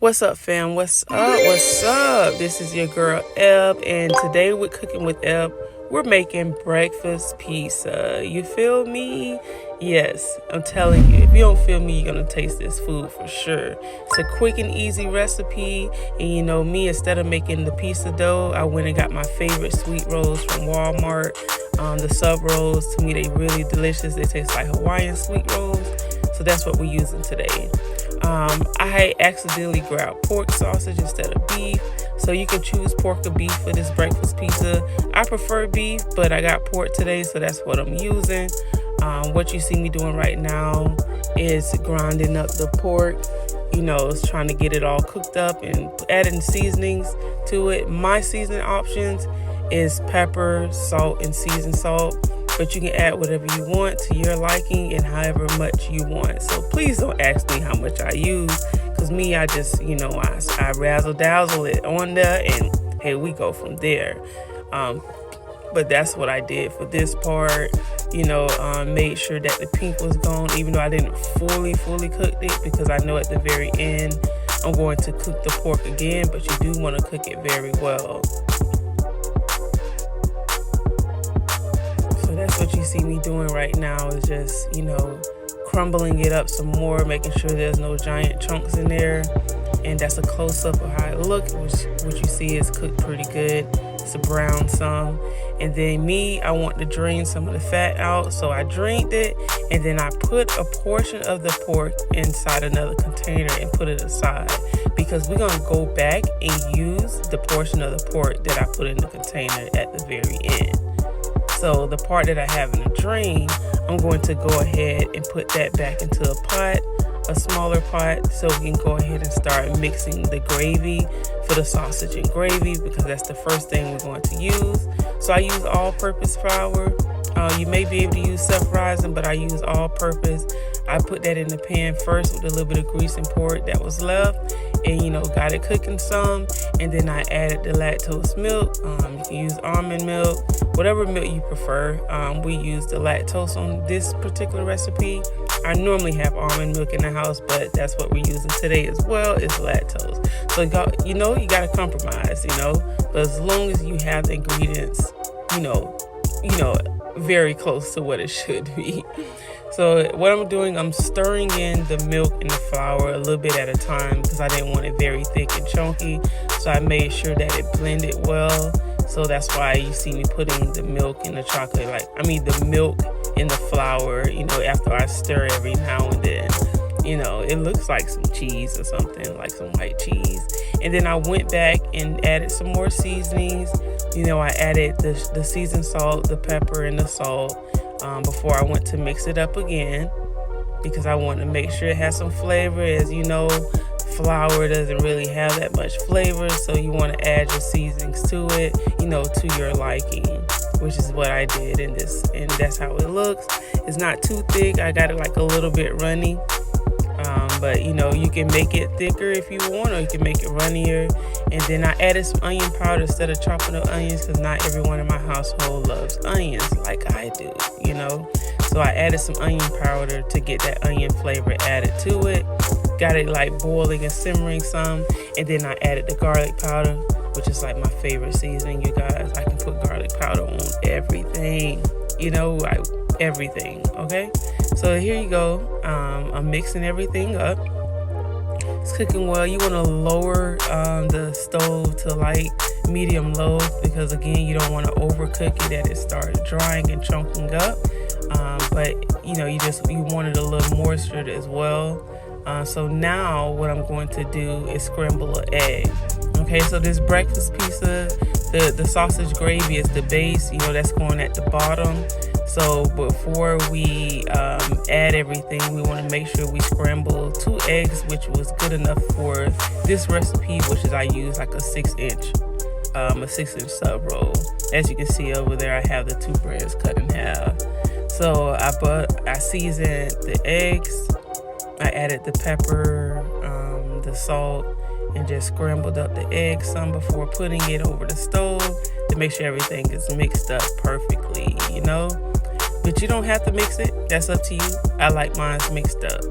What's up, fam? What's up? What's up? This is your girl Eb, and today with Cooking with Eb, we're making breakfast pizza. You feel me? Yes, I'm telling you, if you don't feel me, you're gonna taste this food for sure. It's a quick and easy recipe, and you know me, instead of making the pizza dough, I went and got my favorite sweet rolls from Walmart. The sub rolls, to me, they really delicious. They taste like Hawaiian sweet rolls, so that's what we're using today. I accidentally grabbed pork sausage instead of beef, so you can choose pork or beef for this breakfast pizza. I prefer beef, but I got pork today, so that's what I'm using. What you see me doing right now is grinding up the pork, trying to get it all cooked up and adding seasonings to it. My seasoning options is pepper, salt, and seasoned salt. But you can add whatever you want to your liking and however much you want. So please don't ask me how much I use, because me, I just, I razzle dazzle it on there and hey, we go from there. But that's what I did for this part. Made sure that the pink was gone, even though I didn't fully cook it, because I know at the very end I'm going to cook the pork again, but you do want to cook it very well. That's what you see me doing right now, is just, crumbling it up some more, making sure there's no giant chunks in there. And that's a close-up of how it looks, which what you see is cooked pretty good. It's a brown some. And then I want to drain some of the fat out, so I drained it, and then I put a portion of the pork inside another container and put it aside, because we're going to go back and use the portion of the pork that I put in the container at the very end. So the part that I have in the drain, I'm going to go ahead and put that back into a pot, a smaller pot, so we can go ahead and start mixing the gravy for the sausage and gravy, because that's the first thing we're going to use. So I use all-purpose flour. You may be able to use self-rising, but I use all-purpose. I put that in the pan first with a little bit of grease and pork that was left, and got it cooking some, and then I added the lactose milk. You can use almond milk, whatever milk you prefer. We use the lactose on this particular recipe. I normally have almond milk in the house, but that's what we're using today as well, is lactose. So you got to compromise, but as long as you have the ingredients, very close to what it should be. So what I'm doing, I'm stirring in the milk and the flour a little bit at a time, because I didn't want it very thick and chunky. So I made sure that it blended well. So that's why you see me putting the milk in the chocolate, the milk in the flour, after I stir every now and then. It looks like some cheese or something, like some white cheese. And then I went back and added some more seasonings. I added the seasoned salt, the pepper, and the salt before I went to mix it up again, because I want to make sure it has some flavor. As you know, flour doesn't really have that much flavor, so you want to add your seasonings to it, to your liking, which is what I did in this, and that's how it looks. It's not too thick. I got it like a little bit runny. But you can make it thicker if you want, or you can make it runnier. And then I added some onion powder instead of chopping up onions, because not everyone in my household loves onions like I do, So I added some onion powder to get that onion flavor added to it. Got it like boiling and simmering some. And then I added the garlic powder, which is like my favorite seasoning, you guys. I can put garlic powder on everything, everything, okay? So here you go. I'm mixing everything up. It's cooking well. You want to lower the stove to like medium low, because again, you don't want to overcook it that it starts drying and chunking up. But you wanted a little moisture as well. So now what I'm going to do is scramble an egg. Okay, so this breakfast pizza, the sausage gravy is the base, that's going at the bottom. So before we add everything, we want to make sure we scramble 2 eggs, which was good enough for this recipe, which is I use like a 6-inch sub roll. As you can see over there, I have the 2 breads cut in half. So I seasoned the eggs. I added the pepper, the salt, and just scrambled up the egg some before putting it over the stove to make sure everything is mixed up perfectly, But you don't have to mix it. That's up to you. I like mine mixed up.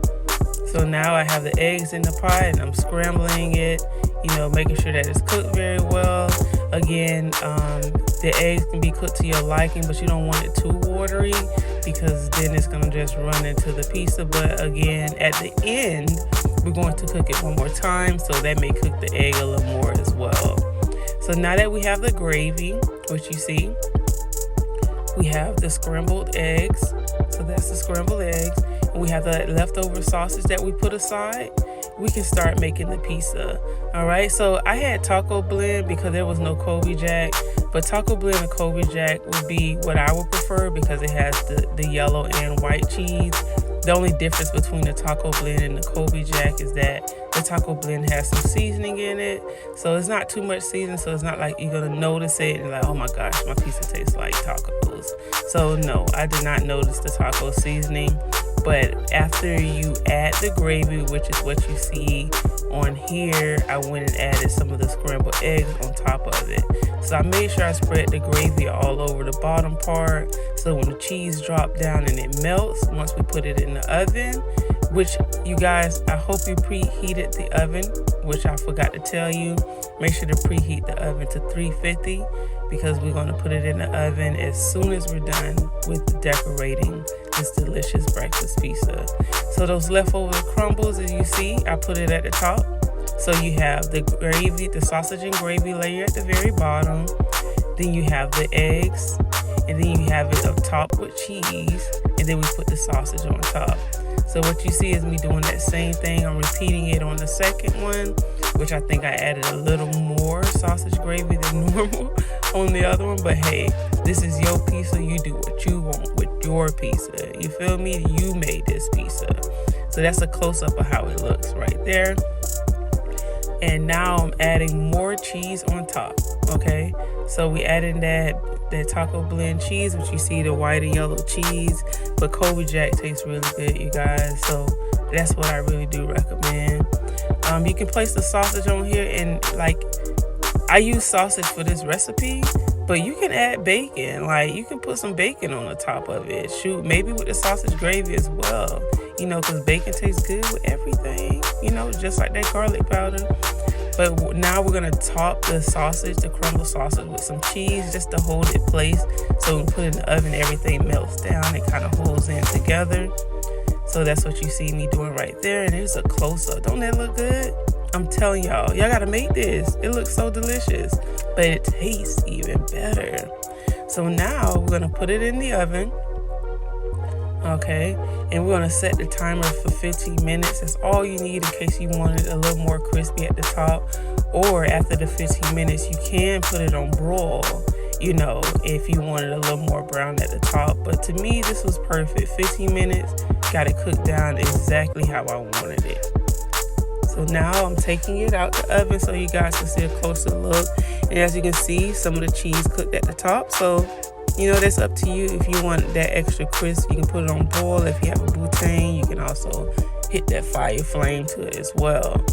So now I have the eggs in the pot and I'm scrambling it, making sure that it's cooked very well. Again, the eggs can be cooked to your liking, but you don't want it too watery because then it's going to just run into the pizza. But again, at the end, we're going to cook it one more time, so that may cook the egg a little more as well. So now that we have the gravy, which you see, we have the scrambled eggs. So that's the scrambled eggs. And we have the leftover sausage that we put aside. We can start making the pizza. All right, so I had taco blend because there was no Colby Jack, but taco blend and Colby Jack would be what I would prefer because it has the yellow and white cheese. The only difference between the taco blend and the Colby Jack is that the taco blend has some seasoning in it, so it's not too much seasoning, so it's not like you're gonna notice it and like, oh my gosh, my pizza tastes like tacos. So no, I did not notice the taco seasoning. But after you add the gravy, which is what you see on here, I went and added some of the scrambled eggs on top of it. So I made sure I spread the gravy all over the bottom part, so when the cheese dropped down and it melts, once we put it in the oven, which you guys, I hope you preheated the oven, which I forgot to tell you. Make sure to preheat the oven to 350 because we're going to put it in the oven as soon as we're done with decorating this delicious breakfast pizza. So those leftover crumbles, as you see, I put it at the top. So you have the gravy, the sausage and gravy layer at the very bottom. Then you have the eggs, and then you have it up top with cheese, and then we put the sausage on top. So what you see is me doing that same thing. I'm repeating it on the second one, which I think I added a little more sausage gravy than normal on the other one. But hey, this is your pizza. You do what you want with your pizza. You feel me? You made this pizza. So that's a close-up of how it looks right there. And now I'm adding more cheese on top, okay? So we added that taco blend cheese, which you see the white and yellow cheese, but Colby Jack tastes really good, you guys. So that's what I really do recommend. You can place the sausage on here, and like I use sausage for this recipe, but you can add bacon. Like you can put some bacon on the top of it. Shoot, maybe with the sausage gravy as well. Because bacon tastes good with everything. Just like that garlic powder. But now we're gonna top the sausage, the crumbled sausage, with some cheese just to hold it placed. So when we put it in the oven, everything melts down. It kind of holds in together. So that's what you see me doing right there. And here's a close-up. Don't that look good? I'm telling y'all gotta make this. It looks so delicious, but it tastes even better. So now we're gonna put it in the oven. Okay, and we're gonna set the timer for 15 minutes. That's all you need in case you want it a little more crispy at the top. Or after the 15 minutes, you can put it on broil, if you want it a little more brown at the top. But to me, this was perfect. 15 minutes, got it cooked down exactly how I wanted it. So now I'm taking it out the oven so you guys can see a closer look. And as you can see, some of the cheese cooked at the top. So that's up to you. If you want that extra crisp, you can put it on boil. If you have a butane, you can also hit that fire flame to it as well.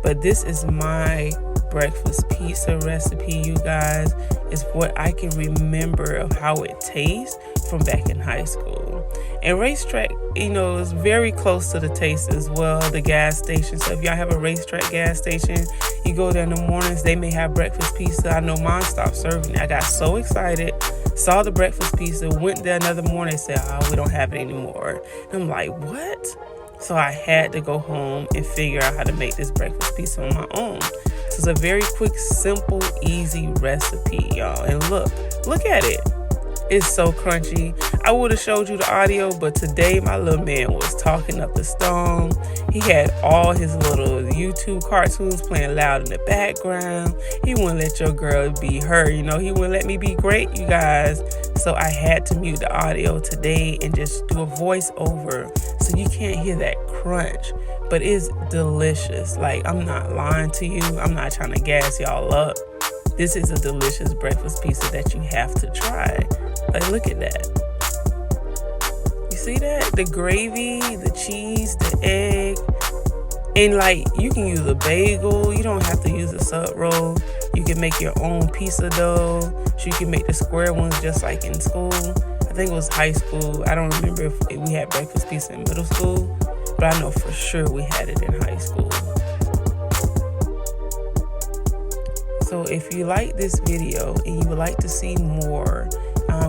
But this is my breakfast pizza recipe, you guys. It's what I can remember of how it tastes from back in high school. And Racetrack, is very close to the taste as well, the gas station. So if y'all have a Racetrack gas station, you go there in the mornings, they may have breakfast pizza. I know mine stopped serving it. I got so excited, saw the breakfast pizza, went there another morning and said, we don't have it anymore. And I'm like, what? So I had to go home and figure out how to make this breakfast pizza on my own. So it's a very quick, simple, easy recipe, y'all. And look at it. It's so crunchy. I would have showed you the audio, but today my little man was talking up the stone. He had all his little YouTube cartoons playing loud in the background. He wouldn't let your girl be her, He wouldn't let me be great, you guys. So I had to mute the audio today and just do a voiceover so you can't hear that crunch. But it's delicious. Like, I'm not lying to you. I'm not trying to gas y'all up. This is a delicious breakfast pizza that you have to try. Like, look at that. You see that? The gravy, the cheese, the egg. And like, you can use a bagel. You don't have to use a sub roll. You can make your own pizza dough. So you can make the square ones just like in school. I think it was high school. I don't remember if we had breakfast pizza in middle school. but I know for sure we had it in high school. So if you like this video and you would like to see more,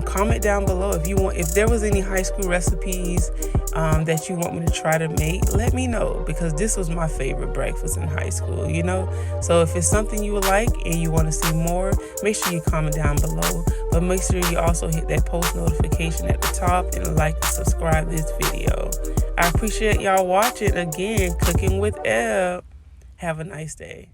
comment down below if there was any high school recipes that you want me to try to make. Let me know, because this was my favorite breakfast in high school, you know. So if it's something you would like and you want to see more, make sure you comment down below, but make sure you also hit that post notification at the top and like and subscribe this video. I appreciate y'all watching. Again, Cooking with Eb. Have a nice day.